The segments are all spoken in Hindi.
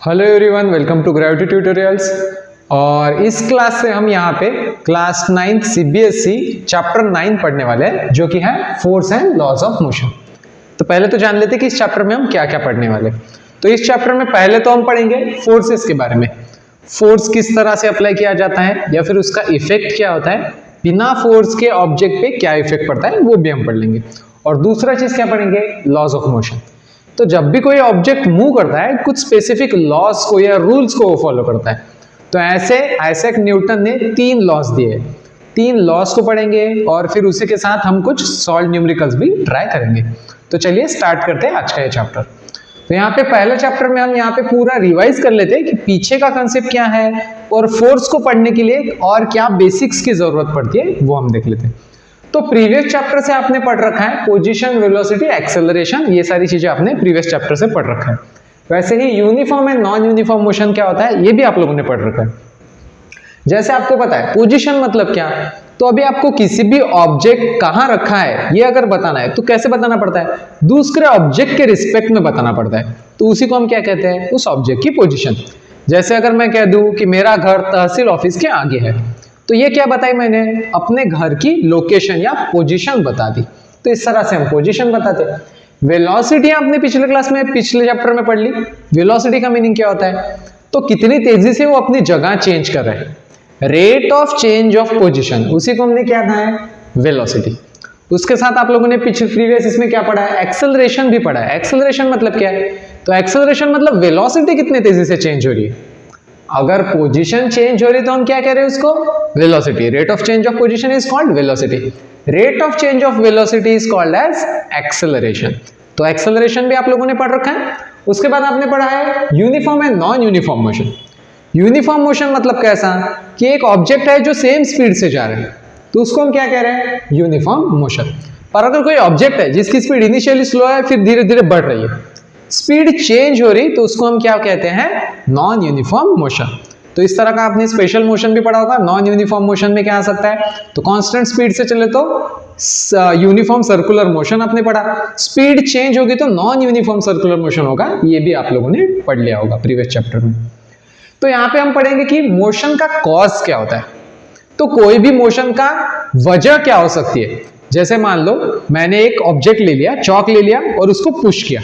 Hello everyone, welcome to gravity tutorials. और इस क्लास से हम यहाँ पे क्लास 9 सीबीएसई चैप्टर 9 पढ़ने वाले हैं, जो कि है force and laws of motion. तो पहले तो जान लेते हैं कि इस चैप्टर में हम क्या क्या पढ़ने वाले। तो इस चैप्टर में पहले तो हम पढ़ेंगे फोर्सेस के बारे में, फोर्स किस तरह से अप्लाई किया जाता है या फिर उसका इफेक्ट क्या होता है, बिना फोर्स के ऑब्जेक्ट पे क्या इफेक्ट पड़ता है वो भी हम पढ़ लेंगे। और दूसरा चीज क्या पढ़ेंगे, लॉज ऑफ मोशन। तो जब भी कोई ऑब्जेक्ट मूव करता है कुछ स्पेसिफिक लॉज को या रूल्स को वो फॉलो करता है। तो ऐसे आइजैक न्यूटन ने 3 लॉज दिए, 3 लॉज को पढ़ेंगे और फिर उसी के साथ हम कुछ सॉल्व न्यूमेरिकल्स भी ट्राई करेंगे। तो चलिए स्टार्ट करते हैं आज का ये चैप्टर। तो यहाँ पे पहले चैप्टर में हम यहाँ पे पूरा रिवाइज कर लेते हैं कि पीछे का कंसेप्ट क्या है और फोर्स को पढ़ने के लिए और क्या बेसिक्स की जरूरत पड़ती है वो हम देख लेते हैं। तो प्रीवियस चैप्टर से आपने पढ़ रखा है पोजीशन, वेलोसिटी, एक्सेलरेशन, ये सारी चीजें आपने प्रीवियस चैप्टर से पढ़ रखा है। वैसे ही uniform and non uniform motion क्या होता है ये भी आप लोगों ने पढ़ रखा है। जैसे आपको पता है पोजीशन मतलब क्या, तो अभी आपको किसी भी ऑब्जेक्ट कहाँ रखा है ये अगर बताना है तो कैसे बताना पड़ता है, दूसरे ऑब्जेक्ट के रिस्पेक्ट में बताना पड़ता है। तो उसी को हम क्या कहते हैं, उस ऑब्जेक्ट की पोजीशन। जैसे अगर मैं कह दूं कि मेरा घर तहसील ऑफिस के आगे है, तो ये क्या बताई मैंने, अपने घर की लोकेशन या पोजीशन बता दी। तो इस तरह से हम पोजीशन बताते हैं। वेलोसिटी आपने पिछले क्लास में पिछले चैप्टर में पढ़ ली। वेलोसिटी का मीनिंग क्या होता है, तो कितनी तेजी से वो अपनी जगह चेंज कर रहे हैं, rate of change of position, उसी को हमने क्या कहा है, वेलोसिटी। उसके साथ आप लोगों ने पिछले प्रीवियस इसमें क्या पढ़ा है, एक्सेलरेशन भी पढ़ा है। एक्सेलरेशन मतलब क्या है, तो एक्सेलरेशन मतलब वेलोसिटी कितनी तेजी से चेंज हो रही है। अगर पोजीशन चेंज हो रही तो हम क्या कह रहे हैं उसको, velocity. Rate of change of position is called velocity. Rate of change of velocity is called as acceleration. तो एक्सेलरेशन भी आप लोगों ने पढ़ रखा है। उसके बाद आपने पढ़ा है uniform and non uniform motion. Uniform motion मतलब कैसा, कि एक ऑब्जेक्ट है जो सेम स्पीड से जा रहा है, तो उसको हम क्या कह रहे हैं, यूनिफॉर्म मोशन। पर अगर कोई ऑब्जेक्ट है जिसकी स्पीड इनिशियली स्लो है फिर धीरे धीरे बढ़ रही है, स्पीड चेंज हो रही, तो उसको हम क्या कहते हैं, नॉन यूनिफॉर्म मोशन। तो इस तरह का आपने स्पेशल मोशन भी पढ़ा होगा। नॉन यूनिफॉर्म मोशन में क्या आ सकता है, तो कांस्टेंट स्पीड से चले तो यूनिफॉर्म सर्कुलर मोशन आपने पढ़ा, स्पीड चेंज होगी तो नॉन यूनिफॉर्म सर्कुलर मोशन होगा। ये भी आप लोगों ने पढ़ लिया होगा प्रीवियस चैप्टर में। तो यहाँ पे हम पढ़ेंगे कि मोशन का कॉज क्या होता है। तो कोई भी मोशन का वजह क्या हो सकती है। जैसे मान लो मैंने एक ऑब्जेक्ट ले लिया, चौक ले लिया और उसको पुश किया,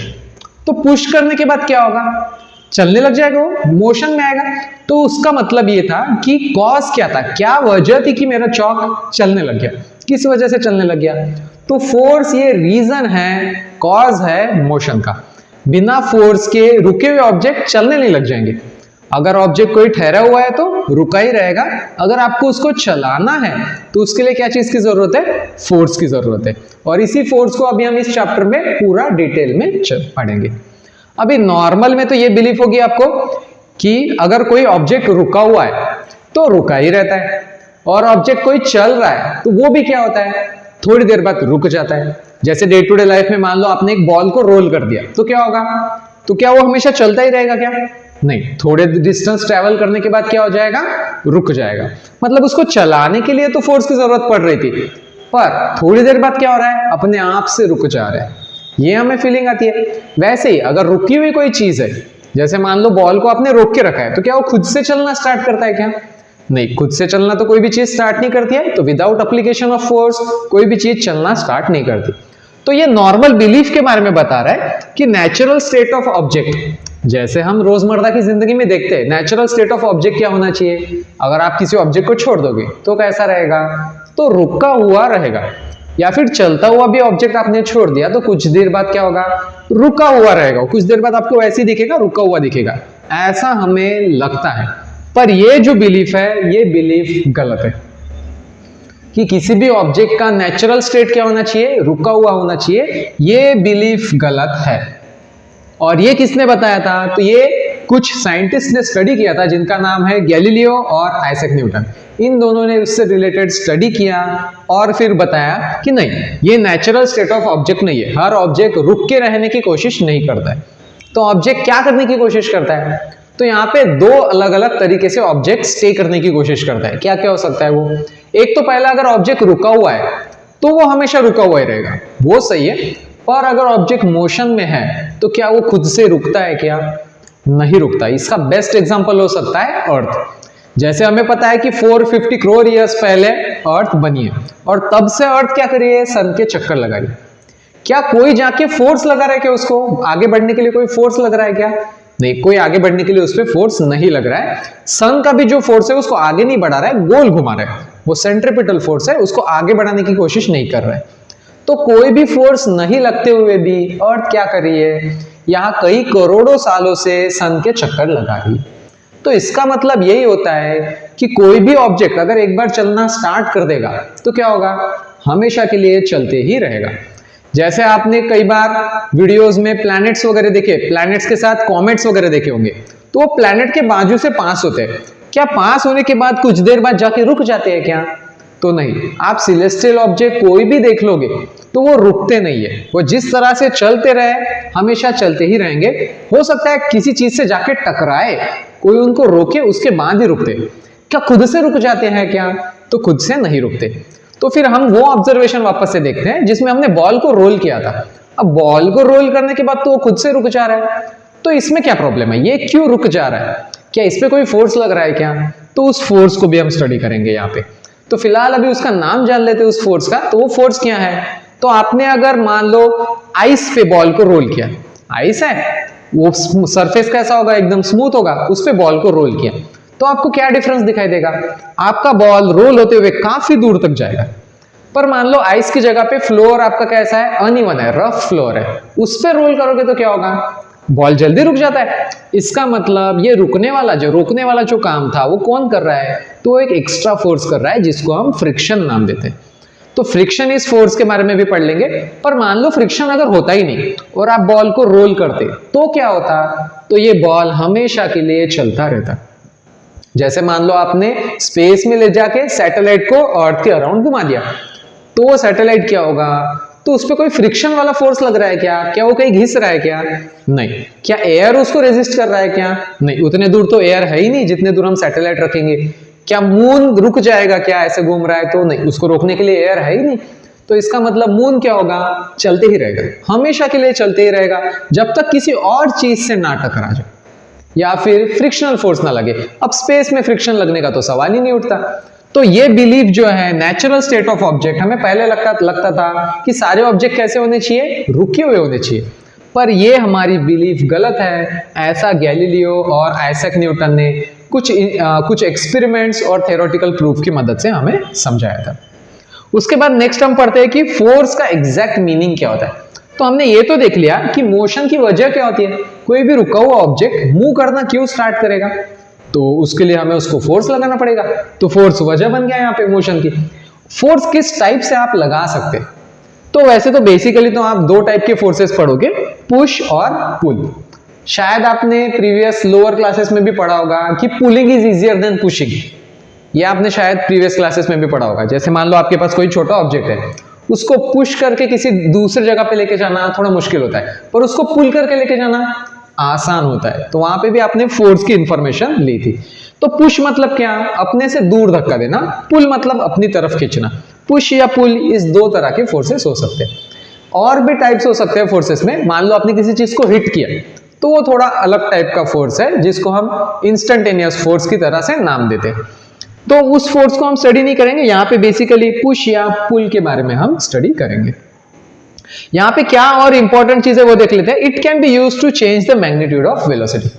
तो पुश करने के बाद क्या होगा, चलने लग जाएगा, वो मोशन में आएगा। तो उसका मतलब ये था कि कॉज क्या था, क्या वजह थी कि मेरा चौक चलने लग गया, किस वजह से चलने लग गया। तो फोर्स ये रीजन है, कॉज है मोशन का। बिना फोर्स के रुके हुए ऑब्जेक्ट चलने नहीं लग जाएंगे। अगर ऑब्जेक्ट कोई ठहरा हुआ है तो रुका ही रहेगा। अगर आपको उसको चलाना है तो उसके लिए क्या चीज की जरूरत है, फोर्स की जरूरत है। और इसी फोर्स को अभी हम इस चैप्टर में पूरा डिटेल में पढ़ेंगे। अभी नॉर्मल में तो ये बिलीफ होगी आपको कि अगर कोई ऑब्जेक्ट रुका हुआ है तो रुका ही रहता है, और ऑब्जेक्ट कोई चल रहा है तो वो भी क्या होता है, थोड़ी देर बाद रुक जाता है। जैसे डे टू डे लाइफ में मान लो आपने एक बॉल को रोल कर दिया, तो क्या होगा, तो क्या वो हमेशा चलता ही रहेगा क्या, नहीं, थोड़े डिस्टेंस ट्रेवल करने के बाद क्या हो जाएगा, रुक जाएगा। मतलब उसको चलाने के लिए तो फोर्स की जरूरत पड़ रही थी, पर थोड़ी देर बाद क्या हो रहा है, अपने आप से रुक जा रहा है। ये हमें फीलिंग आती है। वैसे ही अगर रुकी हुई कोई चीज है, जैसे मान लो बॉल को आपने रोक के रखा है, तो क्या वो खुद से चलना स्टार्ट करता है क्या, नहीं, खुद से चलना तो कोई भी चीज स्टार्ट नहीं करती है। तो विदाउट एप्लीकेशन ऑफ फोर्स कोई भी चीज चलना स्टार्ट नहीं करती। तो ये नॉर्मल बिलीफ के बारे में बता रहा है कि नेचुरल स्टेट ऑफ ऑब्जेक्ट, जैसे हम रोजमर्रा की जिंदगी में देखते हैं, नेचुरल स्टेट ऑफ ऑब्जेक्ट क्या होना चाहिए। अगर आप किसी ऑब्जेक्ट को छोड़ दोगे तो कैसा रहेगा, तो रुका हुआ रहेगा। या फिर चलता हुआ भी ऑब्जेक्ट आपने छोड़ दिया तो कुछ देर बाद क्या होगा, रुका हुआ रहेगा। कुछ देर बाद आपको वैसे ही दिखेगा, रुका हुआ दिखेगा, ऐसा हमें लगता है। पर ये जो बिलीफ है ये बिलीफ गलत है कि किसी भी ऑब्जेक्ट का नेचुरल स्टेट क्या होना चाहिए, रुका हुआ होना चाहिए। ये बिलीफ गलत है। और ये किसने बताया था, तो ये कुछ साइंटिस्ट ने स्टडी किया था जिनका नाम है गैलीलियो और आइजैक न्यूटन। इन दोनों ने उससे रिलेटेड स्टडी किया और फिर बताया कि नहीं, ये नेचुरल स्टेट ऑफ ऑब्जेक्ट नहीं है। हर ऑब्जेक्ट रुक के रहने की कोशिश नहीं करता है। तो ऑब्जेक्ट क्या करने की कोशिश करता है, तो यहाँ पे 2 अलग अलग तरीके से ऑब्जेक्ट स्टे करने की कोशिश करता है। क्या क्या हो सकता है वो, एक तो पहला, अगर ऑब्जेक्ट रुका हुआ है तो वो हमेशा रुका हुआ ही रहेगा, वो सही है। पर अगर ऑब्जेक्ट मोशन में है तो क्या वो खुद से रुकता है क्या? नहीं रुकता। इसका बेस्ट एग्जांपल हो सकता है अर्थ। जैसे हमें पता है कि 450 करोड़ ईयर्स पहले अर्थ बनी है और तब से अर्थ क्या करी है? सन के चक्कर लगा रही है। क्या कोई जाके फोर्स लगा रहा है क्या उसको आगे बढ़ने के लिए? कोई फोर्स लग रहा है क्या? नहीं, कोई आगे बढ़ने के लिए उस पर फोर्स नहीं लग रहा है। सन का भी जो फोर्स है उसको आगे नहीं बढ़ा रहा है, गोल घुमा रहा है। वो सेंट्रीपिटल फोर्स है, उसको आगे बढ़ाने की कोशिश नहीं कर रहा है। तो कोई भी फोर्स नहीं लगते हुए भी अर्थ क्या कर रही है? यहाँ कई करोड़ों सालों से सन के चक्कर लगा रही है। तो इसका मतलब यही होता है कि कोई भी ऑब्जेक्ट अगर एक बार चलना स्टार्ट कर देगा तो क्या होगा? हमेशा के लिए चलते ही रहेगा। जैसे आपने कई बार वीडियोस में प्लैनेट्स वगैरह देखे, प्लैनेट्स के साथ कॉमेट्स वगैरह देखे होंगे, तो वो प्लैनेट के बाजू से पास होते हैं। क्या पास होने के बाद कुछ देर बाद जाके रुक जाते हैं क्या? तो नहीं। आप सिलेस्टियल ऑब्जेक्ट कोई भी देख लोगे तो वो रुकते नहीं है। वो जिस तरह से चलते रहे हमेशा चलते ही रहेंगे। हो सकता है किसी चीज से जाके टकराए, कोई उनको रोके, उसके बाद ही रुकते। क्या खुद से रुक जाते हैं क्या? तो खुद से नहीं रुकते। तो फिर हम वो ऑब्जर्वेशन वापस से देखते हैं जिसमें हमने बॉल को रोल किया था। अब बॉल को रोल करने के बाद तो वो खुद से रुक जा रहा है, तो इसमें क्या प्रॉब्लम है? ये क्यों रुक जा रहा है? क्या इस पे कोई फोर्स लग रहा है क्या? तो उस फोर्स को भी हम स्टडी करेंगे यहाँ पे। तो फिलहाल अभी उसका नाम जान लेते हैं उस फोर्स का। तो वो फोर्स क्या है? तो आपने अगर मान लो आइस पे बॉल को रोल किया, आइस है, वो सरफेस कैसा होगा? एकदम स्मूथ होगा। उस पे बॉल को रोल किया तो आपको क्या डिफरेंस दिखाई देगा? आपका बॉल रोल होते हुए काफी दूर तक जाएगा। पर मान लो आइस की जगह पे फ्लोर आपका कैसा है? अनइवन है, रफ फ्लोर है। उस पे रोल करोगे तो क्या होगा? बॉल जल्दी रुक जाता है। इसका मतलब ये रोकने वाला जो काम था वो कौन कर रहा है? तो एक एक्स्ट्रा फोर्स कर रहा है जिसको हम फ्रिक्शन नाम देते हैं। तो फ्रिक्शन इस फोर्स के बारे में भी पढ़ लेंगे। पर मान लो फ्रिक्शन अगर होता ही नहीं और आप बॉल को रोल करते तो क्या होता? तो ये बॉल हमेशा के लिए चलता रहता। जैसे मान लो आपने स्पेस में ले जाके सैटेलाइट को अर्थ के अराउंड घुमा दिया, तो वो सैटेलाइट क्या होगा? तो उस पर कोई फ्रिक्शन वाला फोर्स लग रहा है क्या? क्या वो कहीं घिस रहा है क्या? नहीं। क्या एयर उसको रेजिस्ट कर रहा है क्या? नहीं। उतने दूर तो एयर है ही नहीं जितने दूर हम सैटेलाइट रखेंगे। क्या मून रुक जाएगा क्या ऐसे घूम रहा है? तो नहीं, उसको रोकने के लिए एयर है ही नहीं। तो इसका मतलब मून क्या होगा? चलते ही रहेगा, हमेशा के लिए चलते ही रहेगा, जब तक किसी और चीज से ना टकरा जाए या फिर फ्रिक्शनल फोर्स ना लगे। अब स्पेस में फ्रिक्शन लगने का तो सवाल ही नहीं उठता। तो ये बिलीफ जो है नेचुरल स्टेट ऑफ ऑब्जेक्ट, हमें पहले लगता था कि सारे ऑब्जेक्ट कैसे होने चाहिए? रुके हुए होने चाहिए। पर ये हमारी बिलीफ गलत है। ऐसा गैलीलियो और आइजैक न्यूटन ने कुछ एक्सपेरिमेंट्स और थ्योरेटिकल प्रूफ की मदद से हमें समझाया था। उसके बाद नेक्स्ट हम पढ़ते हैं कि फोर्स का एग्जैक्ट मीनिंग क्या होता है। तो हमने ये तो देख लिया कि मोशन की वजह क्या होती है। कोई भी रुका हुआ ऑब्जेक्ट मूव करना क्यों स्टार्ट करेगा? तो उसके लिए हमें उसको फोर्स लगाना पड़ेगा। तो फोर्स वजह बन गया यहाँ पे मोशन की। फोर्स किस टाइप से आप लगा सकते हैं? तो वैसे तो बेसिकली तो आप दो टाइप के फोर्सेस पढ़ोगे, पुश और पुल। शायद आपने प्रीवियस लोअर क्लासेस में भी पढ़ा होगा कि pulling is easier than pushing. ये आपने शायद प्रीवियस क्लासेस में भी पढ़ा होगा। जैसे मान लो आपके पास कोई छोटा ऑब्जेक्ट है, उसको पुश करके किसी दूसरी जगह पे लेके जाना थोड़ा मुश्किल होता है, पर उसको पुल करके लेके जाना आसान होता है। तो वहां पे भी आपने फोर्स की इंफॉर्मेशन ली थी। तो पुश मतलब क्या? अपने से दूर धक्का देना। पुल मतलब अपनी तरफ खींचना। पुश या पुल इस दो तरह के फोर्सेस हो सकते हैं। और भी टाइप्स हो सकते हैं फोर्सेस में। मान लो आपने किसी चीज को हिट किया तो वो थोड़ा अलग टाइप का फोर्स है जिसको हम इंस्टेंटेनियस फोर्स की तरह से नाम देते हैं। तो उस फोर्स को हम स्टडी नहीं करेंगे यहाँ पे। बेसिकली पुश या पुल के बारे में हम स्टडी करेंगे। यहाँ पे क्या और इंपॉर्टेंट चीज है वो देख लेते हैं। It can be used to change the magnitude of velocity.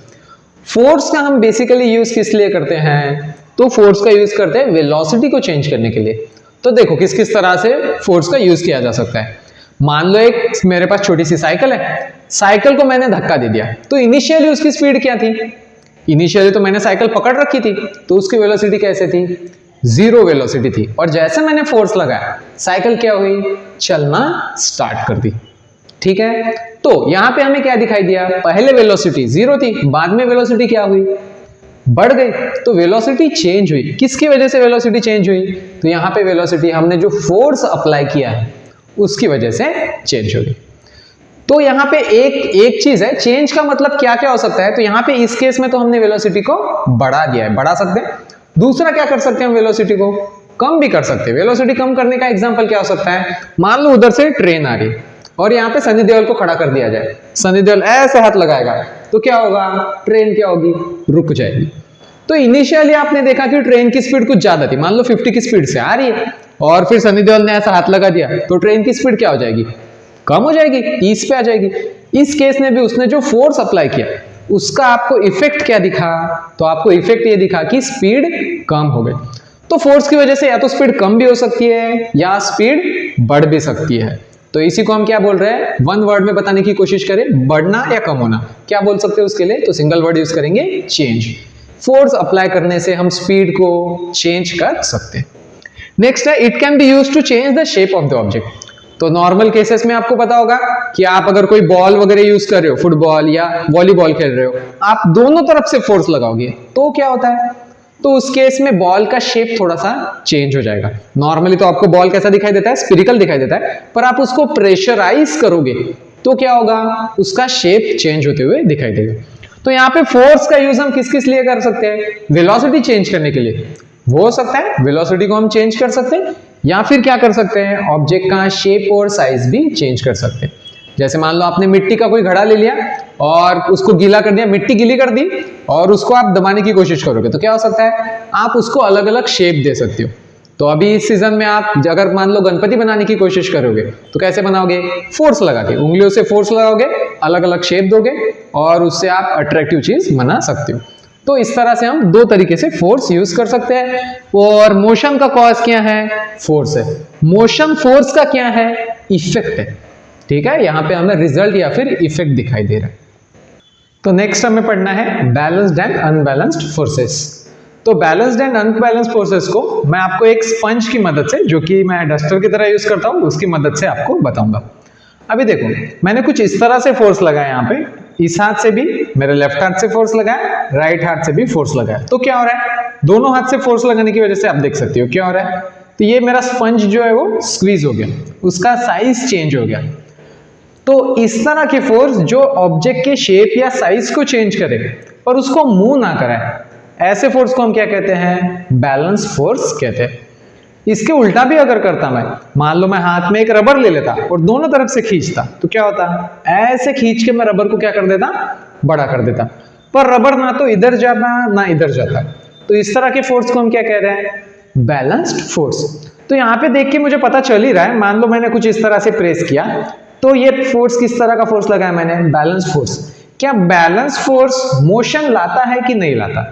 Force का हम बेसिकली यूज किस लिए करते हैं? तो फोर्स का यूज करते हैं वेलोसिटी को चेंज करने के लिए। तो देखो किस किस तरह से फोर्स का यूज किया जा सकता है। मान लो एक मेरे पास छोटी सी साइकिल है, साइकिल को मैंने धक्का दे दिया, तो इनिशियली उसकी स्पीड क्या थी? इनिशियली तो मैंने साइकिल पकड़ रखी थी, तो उसकी वेलोसिटी कैसे थी? जीरो वेलोसिटी थी। और जैसे मैंने फोर्स लगाया, साइकिल क्या हुई? चलना स्टार्ट कर दी। ठीक है। तो यहां पे हमें क्या दिखाई दिया? पहले वेलोसिटी जीरो थी, बाद में वेलोसिटी क्या हुई? बढ़ गई। तो वेलोसिटी चेंज हुई। किसकी वजह से वेलोसिटी चेंज हुई? तो यहां पे वेलोसिटी हमने जो फोर्स अप्लाई किया है उसकी वजह से चेंज हो गई। तो यहाँ पे एक चीज है, चेंज का मतलब क्या क्या हो सकता है? तो यहाँ पे इस केस में तो हमने वेलोसिटी को बढ़ा दिया है, बढ़ा सकते हैं। दूसरा क्या कर सकते हैं? हम वेलोसिटी को कम भी कर सकते हैं। वेलोसिटी कम करने का एग्जांपल क्या हो सकता है? मान लो उधर से ट्रेन आ रही है और यहाँ पे सनी देओल को खड़ा कर दिया जाए, सनी देओल ऐसे हाथ लगाएगा तो क्या होगा, ट्रेन क्या होगी, रुक जाएगी। तो इनिशियली आपने देखा कि ट्रेन की स्पीड कुछ ज्यादा थी, मान लो 50 की स्पीड से आ रही है, और फिर सनी देओल ने ऐसा हाथ लगा दिया तो ट्रेन की स्पीड क्या हो जाएगी, कम हो जाएगी, 30 पे आ जाएगी। इस केस में भी उसने जो फोर्स अप्लाई किया उसका आपको इफेक्ट क्या दिखा, तो आपको इफेक्ट ये दिखा कि स्पीड कम हो गई। तो फोर्स की वजह से या तो स्पीड कम भी हो सकती है या स्पीड बढ़ भी सकती है। तो इसी को हम क्या बोल रहे हैं, वन वर्ड में बताने की कोशिश करें, बढ़ना या कम होना, क्या बोल सकते हैं उसके लिए, तो सिंगल वर्ड यूज करेंगे, चेंज। फोर्स अप्लाई करने से हम स्पीड को चेंज कर सकते हैं। नेक्स्ट है, it can be use to change the shape of the object. तो नॉर्मल केसेस में आपको पता होगा कि आप अगर कोई बॉल वगैरह यूज कर रहे हो, फुटबॉल या वॉलीबॉल खेल रहे हो, आप दोनों तरफ से फोर्स लगाओगे तो क्या होता है, तो उस केस में बॉल का शेप थोड़ा सा चेंज हो जाएगा। नॉर्मली तो आपको बॉल कैसा दिखाई देता है, स्फेरिकल दिखाई देता है, पर आप उसको प्रेशराइज करोगे तो क्या होगा, उसका शेप चेंज होते हुए दिखाई देगा। तो यहाँ पे फोर्स का यूज हम किस किस लिए कर सकते हैं, वेलोसिटी चेंज करने के लिए वो हो सकता है, वेलोसिटी को हम चेंज कर सकते हैं, या फिर क्या कर सकते हैं, ऑब्जेक्ट का शेप और साइज भी चेंज कर सकते हैं। जैसे मान लो आपने मिट्टी का कोई घड़ा ले लिया और उसको गीला कर दिया, मिट्टी गीली कर दी और उसको आप दबाने की कोशिश करोगे तो क्या हो सकता है, आप उसको अलग अलग शेप दे सकते हो। तो अभी इस सीजन में आप अगर मान लो गणपति बनाने की कोशिश करोगे तो कैसे बनाओगे, फोर्स लगा के, उंगलियों से फोर्स लगाओगे, अलग अलग शेप दोगे और उससे आप अट्रैक्टिव चीज बना सकते हो। तो इस तरह से हम दो तरीके से फोर्स यूज कर सकते हैं। और मोशन का कॉज क्या है, फोर्स है, मोशन फोर्स का क्या है, इफेक्ट है। ठीक है, यहां पे हमें रिजल्ट या फिर इफेक्ट दिखाई दे रहा है। तो नेक्स्ट हमें पढ़ना है बैलेंस्ड एंड अनबैलेंस्ड फोर्सेस। तो बैलेंस्ड एंड अनबैलेंस्ड फोर्सेस को मैं आपको एक स्पंज की मदद से, जो कि मैं डस्टर की तरह यूज करता हूं, उसकी मदद से आपको बताऊंगा। अभी देखो, मैंने कुछ इस तरह से फोर्स लगाया, यहाँ पे इस हाथ से भी, मेरे लेफ्ट हाथ से फोर्स लगाया, राइट हाथ से भी फोर्स लगाया, तो क्या हो रहा है, दोनों हाथ से फोर्स लगाने की वजह से आप देख सकते हो क्या हो रहा है, तो ये मेरा स्पंज जो है वो स्क्वीज हो गया, उसका साइज चेंज हो गया। तो इस तरह की फोर्स जो ऑब्जेक्ट के शेप या साइज को चेंज करे पर उसको मूव ना कराए, ऐसे फोर्स को हम क्या कहते हैं, बैलेंस फोर्स कहते हैं। इसके उल्टा भी अगर करता मैं, मान लो मैं हाथ में एक रबर ले लेता और दोनों तरफ से खींचता तो क्या होता, ऐसे खींच के मैं रबर को क्या कर देता, बड़ा कर देता, पर रबर ना तो इधर जाता ना इधर जाता। तो इस तरह के फोर्स को हम क्या कह रहे हैं, बैलेंस्ड फोर्स। तो यहाँ पे देख के मुझे पता चल ही रहा है, मान लो मैंने कुछ इस तरह से प्रेस किया तो ये फोर्स किस तरह का फोर्स लगाया मैंने, बैलेंस फोर्स। क्या बैलेंस फोर्स मोशन लाता है कि नहीं लाता,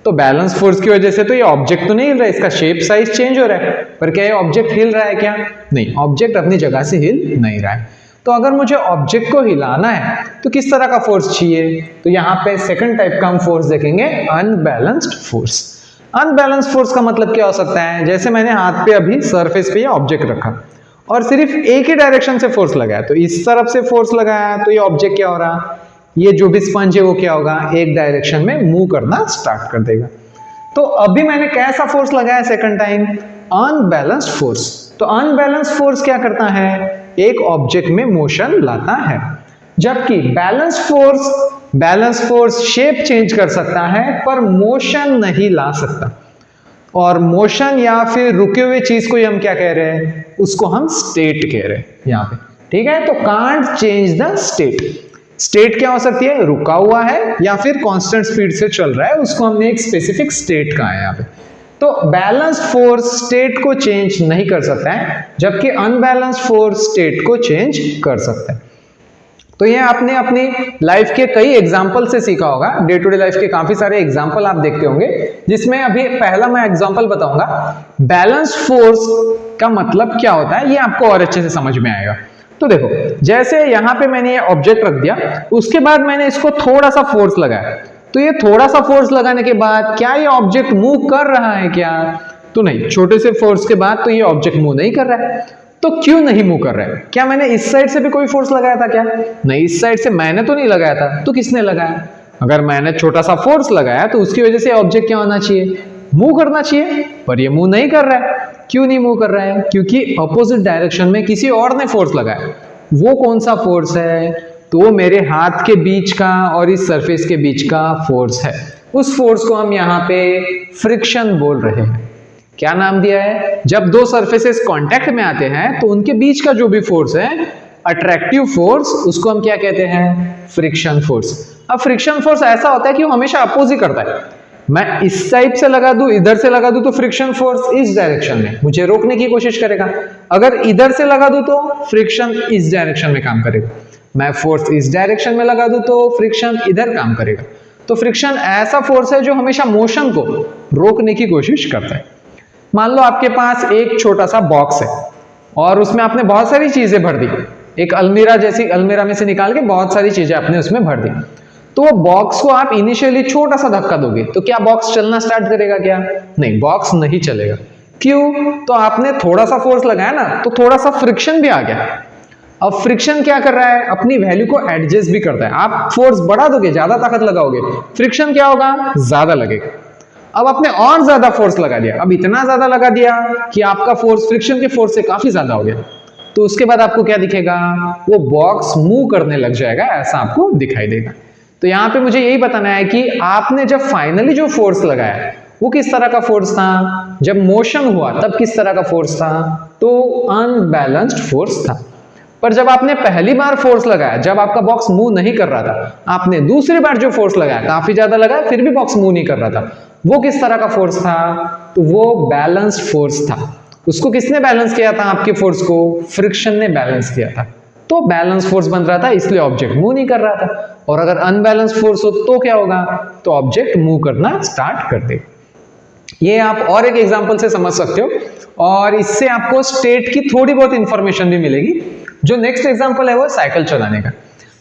तो बैलेंस फोर्स की वजह से तो ये ऑब्जेक्ट तो नहीं हिल रहा है, इसका शेप साइज चेंज हो रहा है, पर क्या ये ऑब्जेक्ट हिल रहा है क्या, नहीं, ऑब्जेक्ट अपनी जगह से हिल नहीं रहा है। तो अगर मुझे ऑब्जेक्ट को हिलाना है तो किस तरह का फोर्स चाहिए, तो यहाँ पे सेकंड टाइप का हम फोर्स देखेंगे, अनबैलेंस्ड फोर्स। अनबैलेंस्ड फोर्स का मतलब क्या हो सकता है, जैसे मैंने हाथ पे अभी सरफेस पे ये ऑब्जेक्ट रखा और सिर्फ एक ही डायरेक्शन से फोर्स लगाया, तो इस तरफ से फोर्स लगाया तो ये ऑब्जेक्ट क्या हो रहा, ये जो भी स्पंज है वो क्या होगा, एक डायरेक्शन में मूव करना स्टार्ट कर देगा। तो अभी मैंने कैसा फोर्स लगाया सेकंड टाइम, अनबैलेंस्ड फोर्स। तो अनबैलेंस्ड फोर्स क्या करता है, एक ऑब्जेक्ट में मोशन लाता है, जबकि बैलेंस फोर्स शेप चेंज कर सकता है पर मोशन नहीं ला सकता। और मोशन या फिर रुके हुए चीज को हम क्या कह रहे हैं, उसको हम स्टेट कह रहे हैं यहाँ पे। ठीक है, तो can't change the state. State क्या हो सकती है, रुका हुआ है या फिर कांस्टेंट स्पीड से चल रहा है, उसको हमने एक स्पेसिफिक स्टेट कहा है यहाँ पे। तो बैलेंस्ड फोर्स स्टेट को चेंज नहीं कर सकता है, जबकि अनबैलेंस्ड फोर्स स्टेट को चेंज कर सकता है। तो ये आपने अपनी लाइफ के कई एग्जाम्पल से सीखा होगा, डे टू डे लाइफ के काफी सारे एग्जाम्पल आप देखते होंगे, जिसमें अभी पहला मैं एग्जाम्पल बताऊंगा, बैलेंस फोर्स का मतलब क्या होता है, ये आपको और अच्छे से समझ में आएगा। तो देखो, जैसे यहाँ पे मैंने ये ऑब्जेक्ट रख दिया, उसके बाद मैंने इसको थोड़ा सा फोर्स लगाया, तो ये थोड़ा सा फोर्स लगाने के बाद क्या ये ऑब्जेक्ट मूव कर रहा है क्या, तो नहीं, छोटे से फोर्स के बाद तो ये ऑब्जेक्ट मूव नहीं कर रहा है। तो क्यों नहीं मूव कर रहा है, क्या मैंने इस साइड से भी कोई फोर्स लगाया था क्या, नहीं, इस साइड से मैंने तो नहीं लगाया था, तो किसने लगाया, अगर मैंने छोटा सा फोर्स लगाया तो उसकी वजह से ऑब्जेक्ट क्या होना चाहिए, मूव करना चाहिए, पर ये मूव नहीं कर रहा है। क्यों नहीं मूव कर रहा है, क्योंकि अपोजिट डायरेक्शन में किसी और ने फोर्स लगाया। वो कौन सा फोर्स है, तो वो मेरे हाथ के बीच का और इस सरफेस के बीच का फोर्स है। उस फोर्स को हम यहाँ पे फ्रिक्शन बोल रहे हैं। क्या नाम दिया है, जब दो सरफेसेस कांटेक्ट में आते हैं तो उनके बीच का जो भी फोर्स है अट्रैक्टिव फोर्स, उसको हम क्या कहते हैं, फ्रिक्शन फोर्स। अब फ्रिक्शन फोर्स ऐसा होता है कि वो हमेशा अपोज ही करता है। मैं इस टाइप से लगा दूं, इधर से लगा दूं, तो फ्रिक्शन फोर्स इस डायरेक्शन में मुझे रोकने की कोशिश करेगा। अगर इधर से लगा दूं तो फ्रिक्शन इस डायरेक्शन में काम करेगा। मैं फोर्स इस डायरेक्शन में लगा दूं तो फ्रिक्शन इधर काम करेगा। तो फ्रिक्शन ऐसा फोर्स है जो हमेशा मोशन को रोकने की कोशिश करता है। मान लो आपके पास एक छोटा सा बॉक्स है और उसमें आपने बहुत सारी चीजें भर दी, एक अलमीरा जैसी, अलमीरा में से निकाल के बहुत सारी चीजें आपने उसमें भर दी। तो वो बॉक्स को आप इनिशियली छोटा सा धक्का दोगे तो क्या बॉक्स चलना स्टार्ट करेगा क्या? नहीं, बॉक्स नहीं चलेगा। क्यों? तो आपने थोड़ा सा फोर्स लगाया ना, तो थोड़ा सा फ्रिक्शन भी आ गया। अब फ्रिक्शन क्या कर रहा है, अपनी वैल्यू को एडजस्ट भी करता है। आप फोर्स बढ़ा दोगे, ज्यादा ताकत लगाओगे, फ्रिक्शन क्या होगा, ज्यादा लगेगा। अब आपने और ज्यादा फोर्स लगा दिया, अब इतना ज्यादा लगा दिया कि आपका फोर्स फ्रिक्शन के फोर्स से काफी ज्यादा हो गया। तो उसके बाद आपको क्या दिखेगा, वो बॉक्स मूव करने लग जाएगा, ऐसा आपको दिखाई देगा। तो यहाँ पे मुझे यही बताना है कि आपने जब फाइनली जो फोर्स लगाया वो किस तरह का फोर्स था, जब मोशन हुआ तब किस तरह का फोर्स था, तो अनबैलेंस्ड फोर्स था। पर जब आपने पहली बार फोर्स लगाया, जब आपका बॉक्स मूव नहीं कर रहा था, आपने दूसरी बार जो फोर्स लगाया, काफी ज्यादा लगाया, फिर भी बॉक्स मूव नहीं कर रहा था, वो किस तरह का फोर्स था, तो वो बैलेंस्ड फोर्स था। उसको किसने बैलेंस किया था, आपके फोर्स को फ्रिक्शन ने बैलेंस किया था। तो बैलेंस फोर्स बन रहा था, इसलिए ऑब्जेक्ट मूव नहीं कर रहा था। और अगर अनबैलेंस फोर्स हो तो क्या होगा, तो ऑब्जेक्ट मूव करना स्टार्ट कर देगा। ये आप और एक एग्जांपल से समझ सकते हो, और इससे आपको स्टेट की थोड़ी बहुत इंफॉर्मेशन भी मिलेगी। जो नेक्स्ट एग्जांपल है वो साइकिल चलाने का।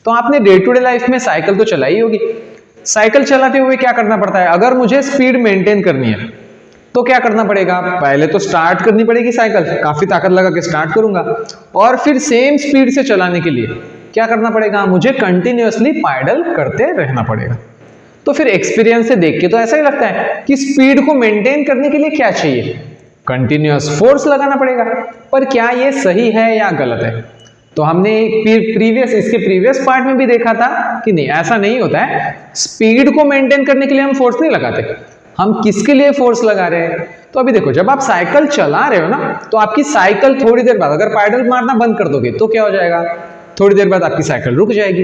तो आपने डे टू डे लाइफ में साइकिल तो चलाई होगी। साइकिल चलाते हुए क्या करना पड़ता है, अगर मुझे स्पीड मेंटेन करनी है तो क्या करना पड़ेगा, पहले तो स्टार्ट करनी पड़ेगी साइकिल, काफी ताकत लगा के स्टार्ट करूंगा, और फिर सेम स्पीड से चलाने के लिए क्या करना पड़ेगा, मुझे कंटिन्यूअसली पैडल करते रहना पड़ेगा। तो फिर एक्सपीरियंस से देख के तो ऐसा ही लगता है कि स्पीड को मेंटेन करने के लिए क्या चाहिए, कंटिन्यूअस फोर्स लगाना पड़ेगा। पर क्या ये सही है या गलत है? तो हमने इसके प्रीवियस पार्ट में भी देखा था कि नहीं, ऐसा नहीं होता है। स्पीड को मेंटेन करने के लिए हम फोर्स नहीं लगाते, हम किसके लिए फोर्स लगा रहे हैं। तो अभी देखो, जब आप साइकिल चला रहे हो ना, तो आपकी साइकिल थोड़ी देर बाद अगर पैडल मारना बंद कर दोगे तो क्या हो जाएगा, थोड़ी देर बाद आपकी साइकिल रुक जाएगी।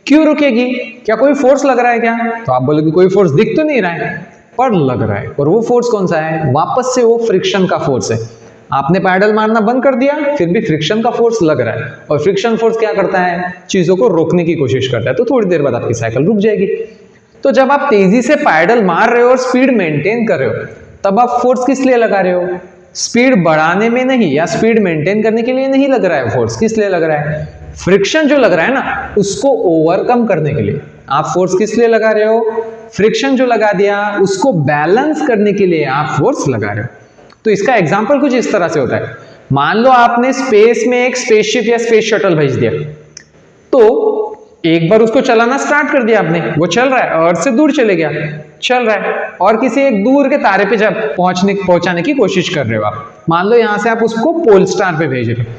क्यों रुकेगी, क्या कोई फोर्स लग रहा है क्या? तो आप बोलोगे कोई फोर्स दिख तो नहीं रहा है, पर लग रहा है। और वो फोर्स कौन सा है, वापस से वो फ्रिक्शन का फोर्स है। आपने पैडल मारना बंद कर दिया, फिर भी फ्रिक्शन का फोर्स लग रहा है, और फ्रिक्शन फोर्स क्या करता है, चीजों को रोकने की कोशिश करता है। तो थोड़ी देर बाद आपकी साइकिल रुक जाएगी। तो जब आप तेजी से पैडल मार रहे हो और स्पीड मेंटेन कर रहे हो, तब आप फोर्स किस लिए लगा रहे हो, स्पीड बढ़ाने में नहीं, या स्पीड मेंटेन करने के लिए नहीं लग रहा है। फोर्स किस लिए लग रहा है, फ्रिक्शन जो लग रहा है ना, उसको ओवरकम करने के लिए आप फोर्स किस लिए लगा रहे हो, फ्रिक्शन जो लगा दिया उसको बैलेंस करने के लिए आप फोर्स लगा रहे हो। तो इसका एग्जांपल कुछ इस तरह से होता है। मान लो आपने स्पेस में एक स्पेसशिप या स्पेस शटल भेज दिया, तो एक बार उसको चलाना स्टार्ट कर दिया आपने, वो चल रहा है, अर्थ से दूर चले गया, चल रहा है, और किसी एक दूर के तारे पे जब पहुंचाने की कोशिश कर रहे हो आप, मान लो यहां से आप उसको पोल स्टार पे भेज रहे हो,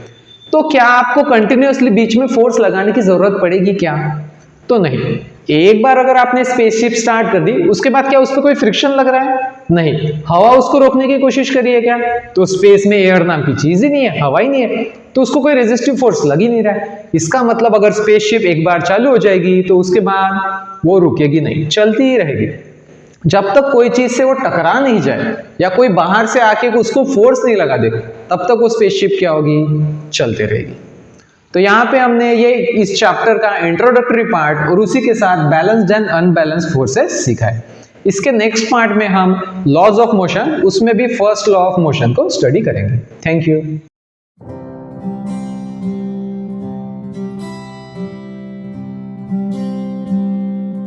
तो क्या आपको कंटिन्यूअसली बीच में फोर्स लगाने की जरूरत पड़ेगी क्या? तो नहीं। एक बार अगर आपने स्पेसशिप स्टार्ट कर दी, उसके बाद क्या उस पर कोई फ्रिक्शन लग रहा है? नहीं। हवा उसको रोकने की कोशिश करी है क्या? तो स्पेस में एयर नाम की चीज ही नहीं है, हवा ही नहीं है, तो उसको कोई रेजिस्टिव फोर्स लग ही नहीं रहा है। इसका मतलब अगर स्पेसशिप एक बार चालू हो जाएगी तो उसके बाद वो रुकेगी नहीं, चलती ही रहेगी। जब तक कोई चीज से वो टकरा नहीं जाए या कोई बाहर से आके उसको फोर्स नहीं लगा दे, तब तक वो स्पेसशिप क्या होगी, चलते रहेगी। तो यहाँ पे हमने ये इस चैप्टर का इंट्रोडक्टरी पार्ट और उसी के साथ बैलेंस्ड एंड अनबैलेंस्ड फोर्सेस सीखा है। इसके नेक्स्ट पार्ट में हम लॉज ऑफ मोशन, उसमें भी फर्स्ट लॉ ऑफ मोशन को स्टडी करेंगे। Thank you.